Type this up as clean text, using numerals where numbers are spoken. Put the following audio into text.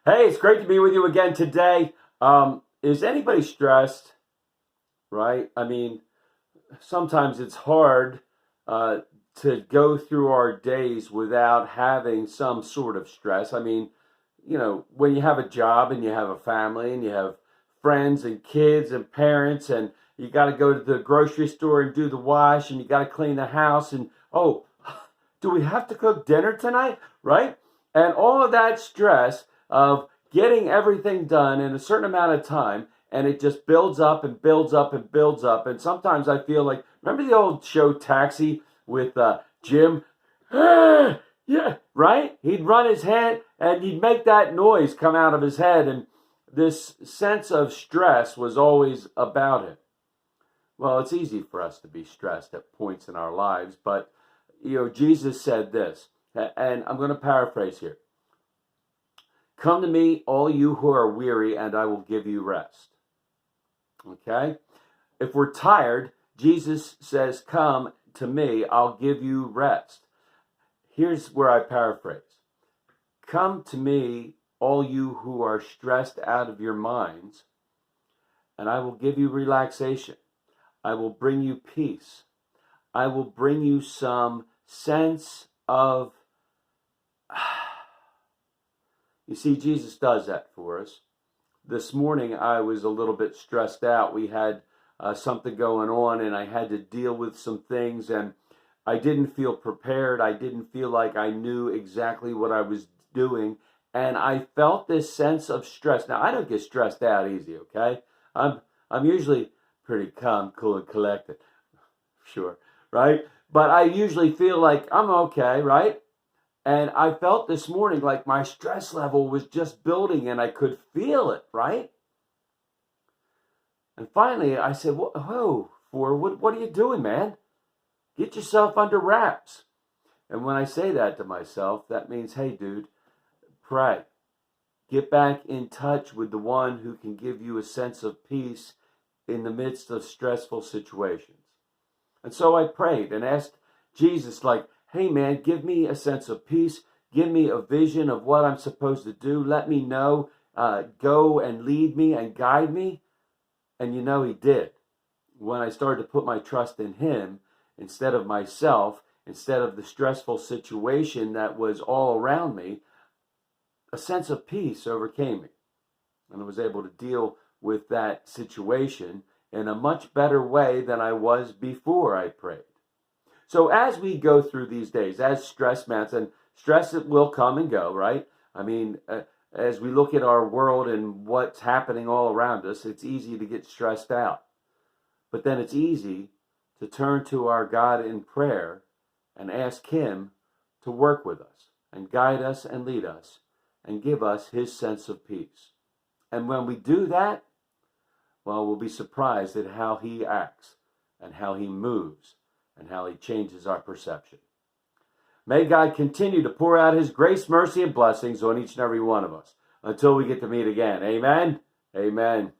Hey, it's great to be with you again today. Is anybody stressed? Right? I mean, sometimes it's hard uh, to go through our days without having some sort of stress. I mean, when you have a job and you have a family and you have friends and kids and parents and you got to go to the grocery store and do the wash and you got to clean the house and oh, do we have to cook dinner tonight? Right? And all of that stress of getting everything done in a certain amount of time, and it just builds up and builds up and builds up. And sometimes I feel like, remember the old show Taxi with Jim? Yeah, right? He'd run his head and he'd make that noise come out of his head, and this sense of stress was always about him. Well, it's easy for us to be stressed at points in our lives, but Jesus said this, and I'm going to paraphrase here. Come to me, all you who are weary, and I will give you rest. Okay? If we're tired, Jesus says, come to me, I'll give you rest. Here's where I paraphrase. Come to me, all you who are stressed out of your minds, and I will give you relaxation. I will bring you peace. I will bring you some sense of... You see, Jesus does that for us. This morning, I was a little bit stressed out. We had something going on, and I had to deal with some things, and I didn't feel prepared. I didn't feel like I knew exactly what I was doing, and I felt this sense of stress. Now, I don't get stressed out easy, okay? I'm usually pretty calm, cool, and collected. Sure, right? But I usually feel like I'm okay, right? And I felt this morning like my stress level was just building and I could feel it, right? And finally I said, whoa, what are you doing, man? Get yourself under wraps. And when I say that to myself, that means, hey, dude, pray. Get back in touch with the one who can give you a sense of peace in the midst of stressful situations. And so I prayed and asked Jesus, like, hey, man, give me a sense of peace. Give me a vision of what I'm supposed to do. Let me know. Go and lead me and guide me. And he did. When I started to put my trust in him instead of myself, instead of the stressful situation that was all around me, a sense of peace overcame me. And I was able to deal with that situation in a much better way than I was before I prayed. So as we go through these days, as stress mounts, and stress will come and go, right? I mean, as we look at our world and what's happening all around us, it's easy to get stressed out. But then it's easy to turn to our God in prayer and ask him to work with us and guide us and lead us and give us his sense of peace. And when we do that, well, we'll be surprised at how he acts and how he moves and how he changes our perception. May God continue to pour out his grace, mercy, and blessings on each and every one of us until we get to meet again. Amen. Amen.